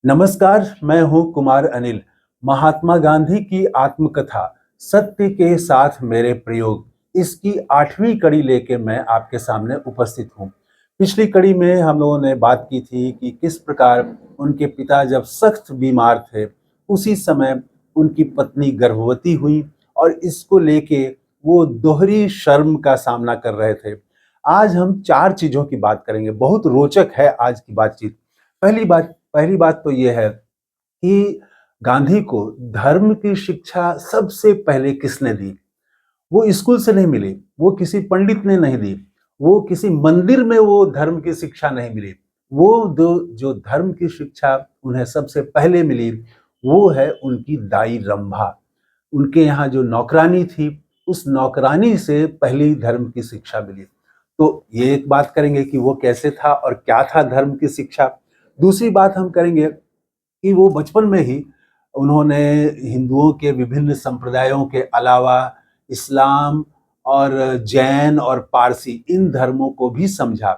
नमस्कार, मैं हूं कुमार अनिल। महात्मा गांधी की आत्मकथा सत्य के साथ मेरे प्रयोग इसकी 8वीं कड़ी लेके मैं आपके सामने उपस्थित हूं। पिछली कड़ी में हम लोगों ने बात की थी कि किस प्रकार उनके पिता जब सख्त बीमार थे, उसी समय उनकी पत्नी गर्भवती हुई और इसको लेके वो दोहरी शर्म का सामना कर रहे थे। आज हम 4 चीज़ों की बात करेंगे, बहुत रोचक है आज की बातचीत। पहली बात तो ये है कि गांधी को धर्म की शिक्षा सबसे पहले किसने दी? वो स्कूल से नहीं मिली, वो किसी पंडित ने नहीं दी, वो किसी मंदिर में वो धर्म की शिक्षा नहीं मिली। वो जो धर्म की शिक्षा उन्हें सबसे पहले मिली, वो है उनकी दाई रंभा। उनके यहाँ जो नौकरानी थी, उस नौकरानी से पहली धर्म की शिक्षा मिली। तो ये एक बात करेंगे कि वो कैसे था और क्या था धर्म की शिक्षा। दूसरी बात हम करेंगे कि वो बचपन में ही उन्होंने हिंदुओं के विभिन्न संप्रदायों के अलावा इस्लाम और जैन और पारसी इन धर्मों को भी समझा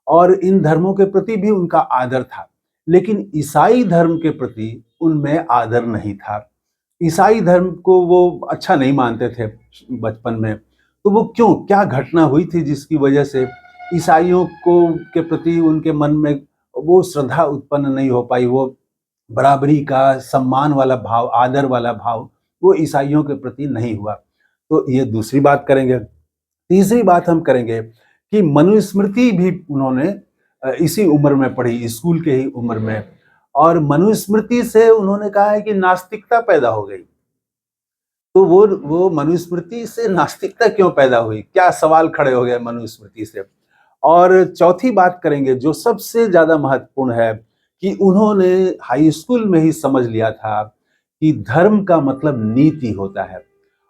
और इन धर्मों के प्रति भी उनका आदर था। लेकिन ईसाई धर्म के प्रति उनमें आदर नहीं था। ईसाई धर्म को वो अच्छा नहीं मानते थे बचपन में। तो वो क्यों, क्या घटना हुई थी जिसकी वजह से ईसाइयों को के प्रति उनके मन में वो श्रद्धा उत्पन्न नहीं हो पाई, वो बराबरी का, सम्मान वाला भाव, आदर वाला भाव वो ईसाइयों के प्रति नहीं हुआ। तो ये दूसरी बात करेंगे। तीसरी बात हम करेंगे कि मनुस्मृति भी उन्होंने इसी उम्र में पढ़ी, स्कूल के ही उम्र में, और मनुस्मृति से उन्होंने कहा है कि नास्तिकता पैदा हो गई। तो वो मनुस्मृति से नास्तिकता क्यों पैदा हुई? क्या सवाल खड़े हो गए मनुस्मृति से? और चौथी बात करेंगे जो सबसे ज्यादा महत्वपूर्ण है कि उन्होंने हाई स्कूल में ही समझ लिया था कि धर्म का मतलब नीति होता है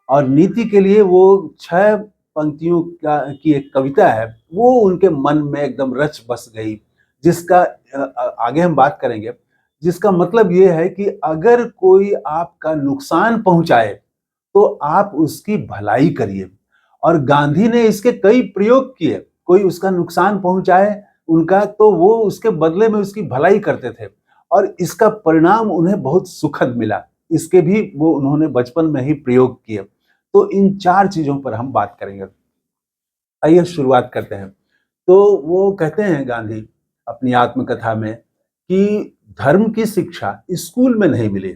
और नीति के लिए वो 6 पंक्तियों की एक कविता है, वो उनके मन में एकदम रच बस गई, जिसका आगे हम बात करेंगे। जिसका मतलब ये है कि अगर कोई आपका नुकसान पहुंचाए तो आप उसकी भलाई करिए। और गांधी ने इसके कई प्रयोग किए। कोई उसका नुकसान पहुंचाए उनका, तो वो उसके बदले में उसकी भलाई करते थे और इसका परिणाम उन्हें बहुत सुखद मिला। इसके भी वो उन्होंने बचपन में ही प्रयोग किए। तो इन 4 चीजों पर हम बात करेंगे। आइए शुरुआत करते हैं। तो वो कहते हैं गांधी अपनी आत्मकथा में कि धर्म की शिक्षा स्कूल में नहीं मिली।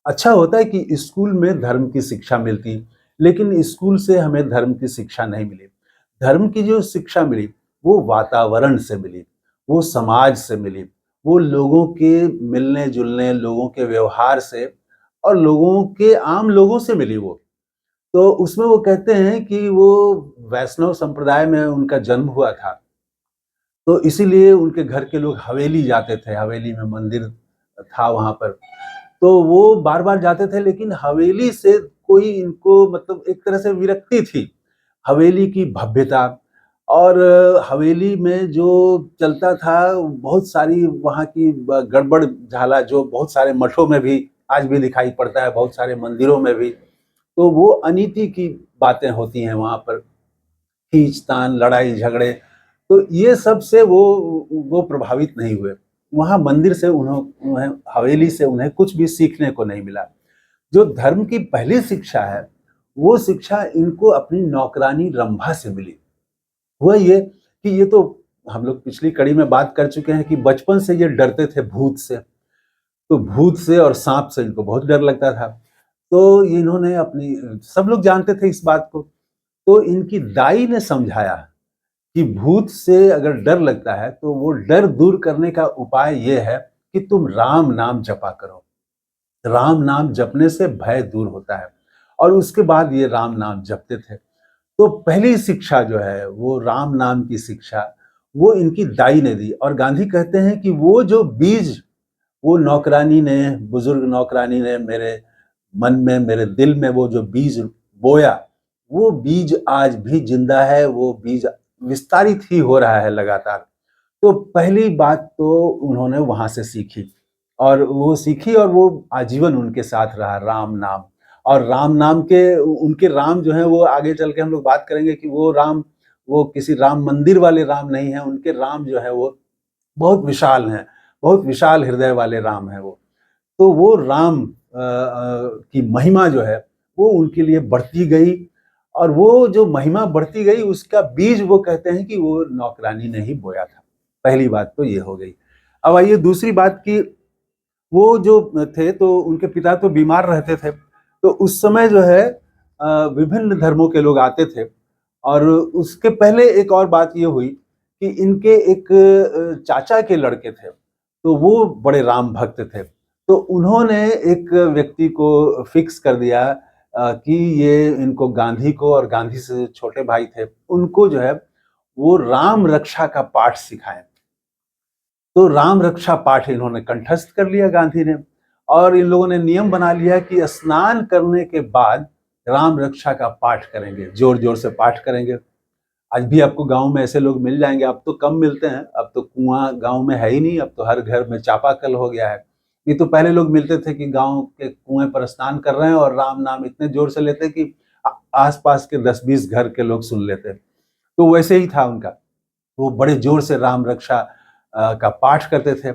अच्छा होता है कि स्कूल में धर्म की शिक्षा मिलती, लेकिन स्कूल से हमें धर्म की शिक्षा नहीं मिली। धर्म की जो शिक्षा मिली वो वातावरण से मिली, वो समाज से मिली, वो लोगों के मिलने जुलने, लोगों के व्यवहार से और लोगों के, आम लोगों से मिली वो। तो उसमें वो कहते हैं कि वो वैष्णव संप्रदाय में उनका जन्म हुआ था, तो इसीलिए उनके घर के लोग हवेली जाते थे। हवेली में मंदिर था वहां पर, तो वो बार बार जाते थे, लेकिन हवेली से कोई इनको मतलब एक तरह से विरक्ति थी। हवेली की भव्यता और हवेली में जो चलता था, बहुत सारी वहाँ की गड़बड़ झाला जो बहुत सारे मठों में भी आज भी दिखाई पड़ता है, बहुत सारे मंदिरों में भी। तो वो अनीति की बातें होती हैं वहाँ पर, खींचतान, लड़ाई झगड़े। तो ये सब से वो प्रभावित नहीं हुए। वहाँ मंदिर से उन्हें, हवेली से उन्हें कुछ भी सीखने को नहीं मिला। जो धर्म की पहली शिक्षा है, वो शिक्षा इनको अपनी नौकरानी रंभा से मिली। हुआ ये कि ये तो हम लोग पिछली कड़ी में बात कर चुके हैं कि बचपन से ये डरते थे भूत से। तो भूत से और सांप से इनको बहुत डर लगता था। तो इन्होंने अपनी, सब लोग जानते थे इस बात को, तो इनकी दाई ने समझाया कि भूत से अगर डर लगता है तो वो डर दूर करने का उपाय ये है कि तुम राम नाम जपा करो। राम नाम जपने से भय दूर होता है। और उसके बाद ये राम नाम जपते थे। तो पहली शिक्षा जो है वो राम नाम की शिक्षा, वो इनकी दाई ने दी। और गांधी कहते हैं कि वो जो बीज वो नौकरानी ने, बुजुर्ग नौकरानी ने मेरे मन में, मेरे दिल में वो जो बीज बोया, वो बीज आज भी जिंदा है, वो बीज विस्तारित ही हो रहा है लगातार। तो पहली बात तो उन्होंने वहां से सीखी और वो सीखी और वो आजीवन उनके साथ रहा, राम नाम। और राम नाम के, उनके राम जो है वो आगे चल के हम लोग बात करेंगे कि वो राम, वो किसी राम मंदिर वाले राम नहीं है। उनके राम जो है वो बहुत विशाल हैं, बहुत विशाल हृदय वाले राम हैं वो। तो वो राम की महिमा जो है वो उनके लिए बढ़ती गई, और वो जो महिमा बढ़ती गई उसका बीज वो कहते हैं कि वो नौकरानी ने ही बोया था। पहली बात तो ये हो गई। अब आइए दूसरी बात की, वो जो थे तो उनके पिता तो बीमार रहते थे, तो उस समय जो है विभिन्न धर्मों के लोग आते थे। और उसके पहले एक और बात ये हुई कि इनके एक चाचा के लड़के थे, तो वो बड़े राम भक्त थे। तो उन्होंने एक व्यक्ति को फिक्स कर दिया कि ये इनको गांधी को, और गांधी से छोटे भाई थे उनको जो है वो राम रक्षा का पाठ सिखाएं। तो राम रक्षा पाठ इन्होंने कंठस्थ कर लिया गांधी ने, और इन लोगों ने नियम बना लिया कि स्नान करने के बाद राम रक्षा का पाठ करेंगे, जोर जोर से पाठ करेंगे। आज भी आपको गांव में ऐसे लोग मिल जाएंगे, अब तो कम मिलते हैं, अब तो कुआं गांव में है ही नहीं, अब तो हर घर में चापाकल हो गया है। ये तो पहले लोग मिलते थे कि गांव के कुएं पर स्नान कर रहे हैं और राम नाम इतने जोर से लेते कि आसपास के 10-20 घर के लोग सुन लेते। तो वैसे ही था उनका, वो बड़े जोर से राम रक्षा का पाठ करते थे।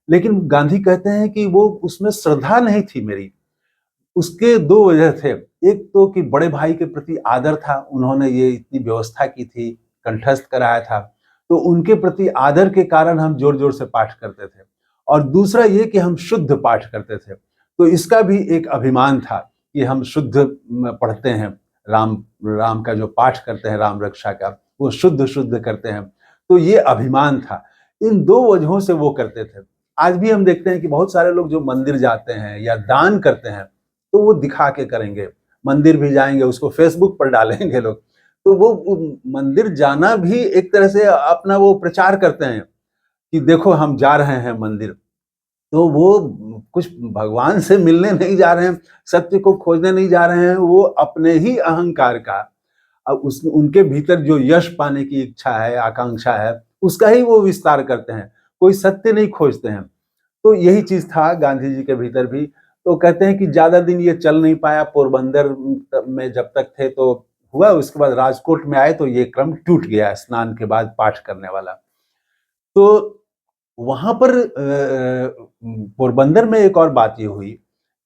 लेकिन गांधी कहते हैं कि वो उसमें श्रद्धा नहीं थी मेरी। उसके दो वजह थे। एक तो कि बड़े भाई के प्रति आदर था, उन्होंने ये इतनी व्यवस्था की थी, कंठस्थ कराया था, तो उनके प्रति आदर के कारण हम जोर जोर से पाठ करते थे। और दूसरा ये कि हम शुद्ध पाठ करते थे, तो इसका भी एक अभिमान था कि हम शुद्ध पढ़ते हैं, राम राम का जो पाठ करते हैं राम रक्षा का, वो शुद्ध शुद्ध करते हैं। तो ये अभिमान था, इन दो वजहों से वो करते थे। आज भी हम देखते हैं कि बहुत सारे लोग जो मंदिर जाते हैं या दान करते हैं, तो वो दिखा के करेंगे, मंदिर भी जाएंगे, उसको फेसबुक पर डालेंगे लोग। तो वो मंदिर जाना भी एक तरह से अपना वो प्रचार करते हैं कि देखो हम जा रहे हैं मंदिर। तो वो कुछ भगवान से मिलने नहीं जा रहे हैं, सत्य को खोजने नहीं जा रहे हैं, वो अपने ही अहंकार का, उस उनके भीतर जो यश पाने की इच्छा है, आकांक्षा है, उसका ही वो विस्तार करते हैं, कोई सत्य नहीं खोजते हैं। तो यही चीज था गांधी जी के भीतर भी। तो कहते हैं कि ज्यादा दिन ये चल नहीं पाया, पोरबंदर में जब तक थे तो हुआ, उसके बाद राजकोट में आए तो ये क्रम टूट गया, स्नान के बाद पाठ करने वाला। तो वहां पर पोरबंदर में एक और बात ये हुई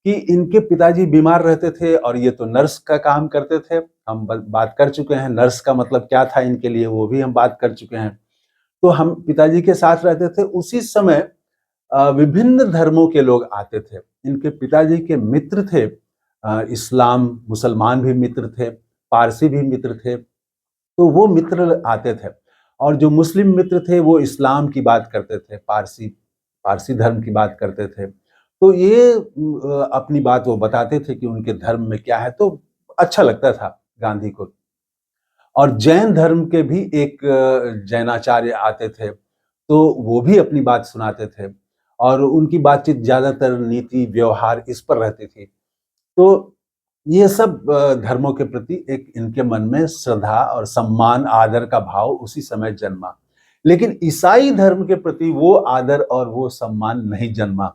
कि इनके पिताजी बीमार रहते थे और ये तो नर्स का काम करते थे। हम बात कर चुके हैं नर्स का मतलब क्या था इनके लिए, वो भी हम बात कर चुके हैं। तो हम पिताजी के साथ रहते थे, उसी समय विभिन्न धर्मों के लोग आते थे। इनके पिताजी के मित्र थे, इस्लाम मुसलमान भी मित्र थे, पारसी भी मित्र थे। तो वो मित्र आते थे, और जो मुस्लिम मित्र थे वो इस्लाम की बात करते थे, पारसी पारसी धर्म की बात करते थे। तो ये अपनी बात वो बताते थे कि उनके धर्म में क्या है, तो अच्छा लगता था गांधी को। और जैन धर्म के भी एक जैनाचार्य आते थे, तो वो भी अपनी बात सुनाते थे, और उनकी बातचीत ज्यादातर नीति व्यवहार इस पर रहती थी। तो ये सब धर्मों के प्रति एक इनके मन में श्रद्धा और सम्मान आदर का भाव उसी समय जन्मा। लेकिन ईसाई धर्म के प्रति वो आदर और वो सम्मान नहीं जन्मा,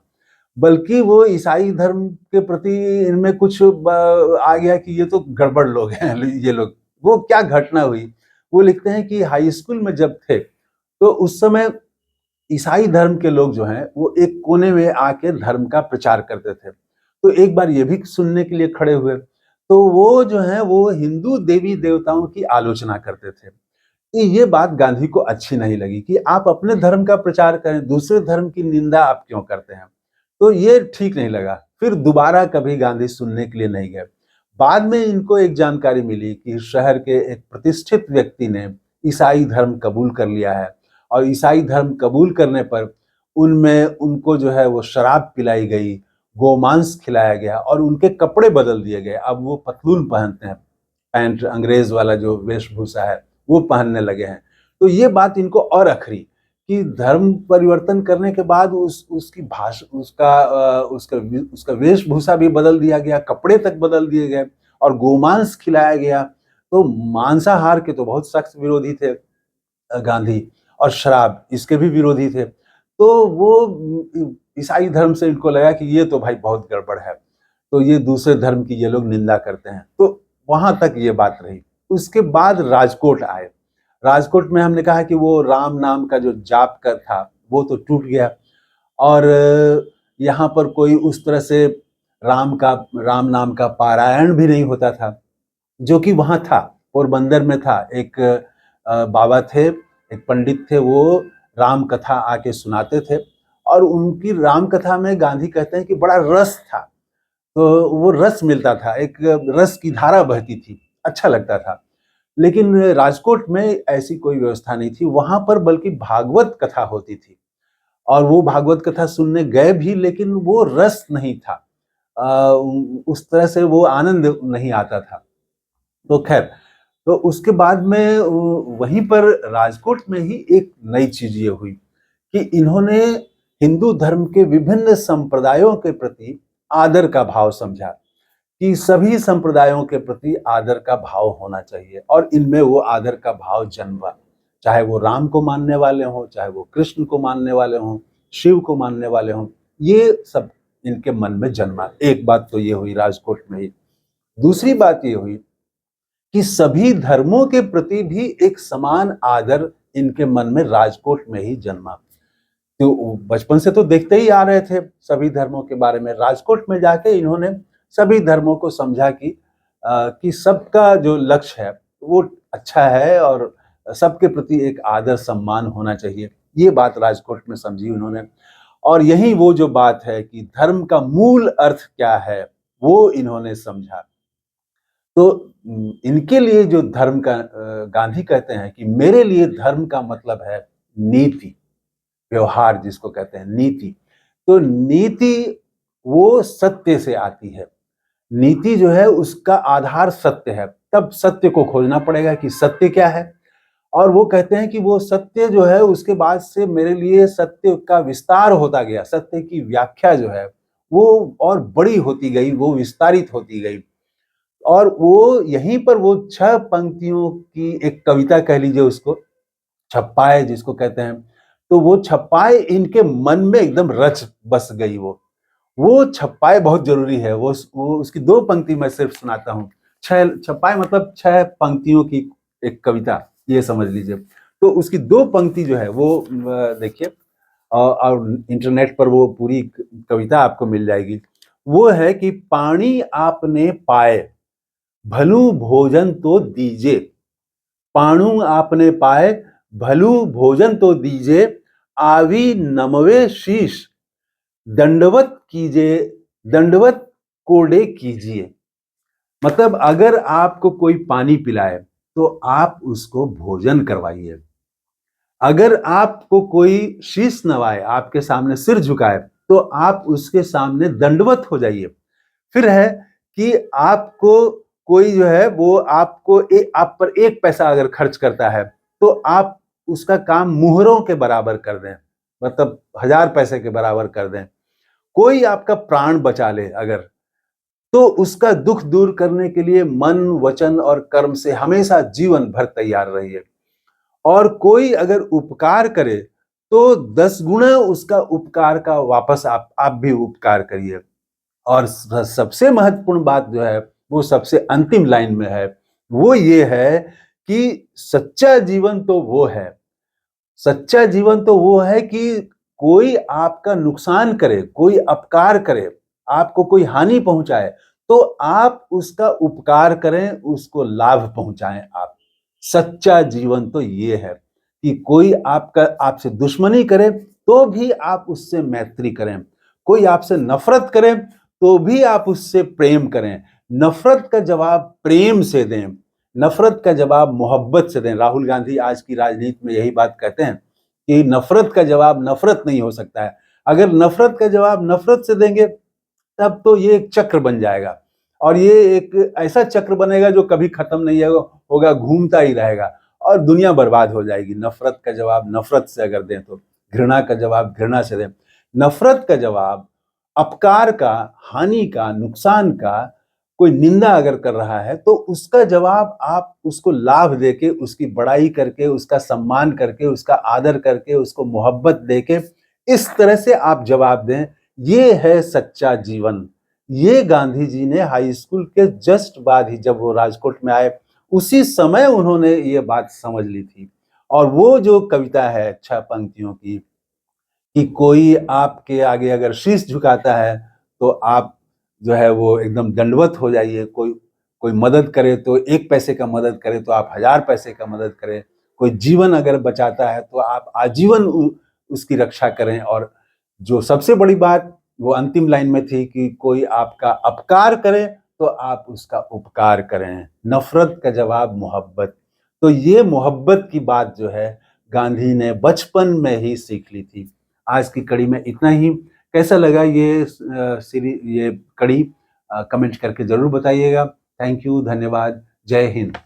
बल्कि वो ईसाई धर्म के प्रति इनमें कुछ आ गया कि ये तो गड़बड़ लोग हैं ये लोग। वो क्या घटना हुई, वो लिखते हैं कि हाई स्कूल में जब थे तो उस समय ईसाई धर्म के लोग जो हैं वो एक कोने में आके धर्म का प्रचार करते थे। तो एक बार ये भी सुनने के लिए खड़े हुए, तो वो जो है वो हिंदू देवी देवताओं की आलोचना करते थे। ये बात गांधी को अच्छी नहीं लगी कि आप अपने धर्म का प्रचार करें, दूसरे धर्म की निंदा आप क्यों करते हैं। तो ये ठीक नहीं लगा, फिर दोबारा कभी गांधी सुनने के लिए नहीं गए। बाद में इनको एक जानकारी मिली कि शहर के एक प्रतिष्ठित व्यक्ति ने ईसाई धर्म कबूल कर लिया है, और ईसाई धर्म कबूल करने पर उनमें उनको जो है वो शराब पिलाई गई, गोमांस खिलाया गया, और उनके कपड़े बदल दिए गए। अब वो पतलून पहनते हैं, पैंट अंग्रेज वाला जो वेशभूषा है वो पहनने लगे हैं। तो ये बात इनको और अखरी कि धर्म परिवर्तन करने के बाद उसकी भाषा, उसका वेशभूषा भी बदल दिया गया, कपड़े तक बदल दिए गए, और गोमांस खिलाया गया। तो मांसाहार के तो बहुत सख्त विरोधी थे गांधी, और शराब इसके भी विरोधी थे। तो वो ईसाई धर्म से इनको लगा कि ये तो भाई बहुत गड़बड़ है, तो ये दूसरे धर्म की ये लोग निंदा करते हैं। तो वहां तक ये बात रही। उसके बाद राजकोट आए। राजकोट में हमने कहा कि वो राम नाम का जो जाप कर था वो तो टूट गया, और यहाँ पर कोई उस तरह से राम नाम का पारायण भी नहीं होता था, जो कि वहाँ था, पोरबंदर में था। एक बाबा थे, एक पंडित थे, वो राम कथा आके सुनाते थे और उनकी राम कथा में गांधी कहते हैं कि बड़ा रस था। तो वो रस मिलता था, एक रस की धारा बहती थी, अच्छा लगता था। लेकिन राजकोट में ऐसी कोई व्यवस्था नहीं थी, वहां पर बल्कि भागवत कथा होती थी और वो भागवत कथा सुनने गए भी, लेकिन वो रस नहीं था। उस तरह से वो आनंद नहीं आता था। तो खैर, तो उसके बाद में वहीं पर राजकोट में ही एक नई चीज ये हुई कि इन्होंने हिंदू धर्म के विभिन्न संप्रदायों के प्रति आदर का भाव समझा कि सभी संप्रदायों के प्रति आदर का भाव होना चाहिए, और इनमें वो आदर का भाव जन्मा। चाहे वो राम को मानने वाले हों, चाहे वो कृष्ण को मानने वाले हों, शिव को मानने वाले हों, ये सब इनके मन में जन्मा। एक बात तो ये हुई राजकोट में ही। दूसरी बात ये हुई कि सभी धर्मों के प्रति भी एक समान आदर इनके मन में राजकोट में ही जन्मा। तो बचपन से तो देखते ही आ रहे थे सभी धर्मों के बारे में। राजकोट में जाके इन्होंने सभी धर्मों को समझा कि सबका जो लक्ष्य है वो अच्छा है और सबके प्रति एक आदर सम्मान होना चाहिए। ये बात राजकोट में समझी उन्होंने, और यही वो जो बात है कि धर्म का मूल अर्थ क्या है वो इन्होंने समझा। तो इनके लिए जो धर्म का, गांधी कहते हैं कि मेरे लिए धर्म का मतलब है नीति, व्यवहार जिसको कहते हैं नीति। तो नीति वो सत्य से आती है। नीति जो है उसका आधार सत्य है। तब सत्य को खोजना पड़ेगा कि सत्य क्या है, और वो कहते हैं कि वो सत्य जो है उसके बाद से मेरे लिए सत्य का विस्तार होता गया। सत्य की व्याख्या जो है वो और बड़ी होती गई, वो विस्तारित होती गई। और वो यहीं पर वो 6 पंक्तियों की एक कविता कह लीजिए उसको, छप्पाए जिसको कहते हैं। तो वो छप्पाए इनके मन में एकदम रच बस गई। वो छप्पाए बहुत जरूरी है। वो उसकी 2 पंक्ति मैं सिर्फ सुनाता हूँ। 6 छप्पाए मतलब 6 पंक्तियों की एक कविता, ये समझ लीजिए। तो उसकी 2 पंक्ति जो है वो देखिए, और इंटरनेट पर वो पूरी कविता आपको मिल जाएगी। वो है कि पानी आपने पाए भलू भोजन तो दीजे, पाणु आपने पाए भलू भोजन तो दीजे, आवी नमवे शीश दंडवत कीजिए, दंडवत कोडे कीजिए। मतलब अगर आपको कोई पानी पिलाए तो आप उसको भोजन करवाइए। अगर आपको कोई शीश नवाए, आपके सामने सिर झुकाए, तो आप उसके सामने दंडवत हो जाइए। फिर है कि आपको कोई जो है वो आप पर 1 पैसा अगर खर्च करता है तो आप उसका काम मुहरों के बराबर कर दें, मतलब 1000 पैसे के बराबर कर दें। कोई आपका प्राण बचा ले अगर, तो उसका दुख दूर करने के लिए मन, वचन और कर्म से हमेशा जीवन भर तैयार रहिए। और कोई अगर उपकार करे तो 10 गुना उसका उपकार का वापस आप भी उपकार करिए। और सबसे महत्वपूर्ण बात जो है वो सबसे अंतिम लाइन में है, वो ये है कि सच्चा जीवन तो वो है, सच्चा जीवन तो वो है कि कोई आपका नुकसान करे, कोई अपकार करे, आपको कोई हानि पहुंचाए, तो आप उसका उपकार करें, उसको लाभ पहुंचाएं आप। सच्चा जीवन तो ये है कि कोई आपसे दुश्मनी करे तो भी आप उससे मैत्री करें, कोई आपसे नफरत करे तो भी आप उससे प्रेम करें। नफरत का जवाब प्रेम से दें, नफरत का जवाब मोहब्बत से दें। राहुल गांधी आज की राजनीति में यही बात कहते हैं कि नफरत का जवाब नफरत नहीं हो सकता है। अगर नफरत का जवाब नफरत से देंगे तब तो ये एक चक्र बन जाएगा, और ये एक ऐसा चक्र बनेगा जो कभी खत्म नहीं होगा, घूमता ही रहेगा और दुनिया बर्बाद हो जाएगी। नफरत का जवाब नफरत से अगर दें तो, घृणा का जवाब घृणा से दें। नफरत का जवाब अपकार का, हानि का, नुकसान का, कोई निंदा अगर कर रहा है तो उसका जवाब आप उसको लाभ देके, उसकी बड़ाई करके, उसका सम्मान करके, उसका आदर करके, उसको मोहब्बत देके, इस तरह से आप जवाब दें। ये है सच्चा जीवन। ये गांधी जी ने हाई स्कूल के जस्ट बाद ही, जब वो राजकोट में आए, उसी समय उन्होंने ये बात समझ ली थी। और वो जो कविता है 6 पंक्तियों की, कि कोई आपके आगे अगर शीश झुकाता है तो आप जो है वो एकदम दंडवत हो जाइए। कोई कोई मदद करे तो 1 पैसे का मदद करे तो आप 1000 पैसे का मदद करें। कोई जीवन अगर बचाता है तो आप आजीवन उसकी रक्षा करें। और जो सबसे बड़ी बात वो अंतिम लाइन में थी कि कोई आपका अपकार करे तो आप उसका उपकार करें। नफ़रत का जवाब मोहब्बत। तो ये मोहब्बत की बात जो है गांधी ने बचपन में ही सीख ली थी। आज की कड़ी में इतना ही। कैसा लगा ये कड़ी कमेंट करके ज़रूर बताइएगा। थैंक यू, धन्यवाद, जय हिंद।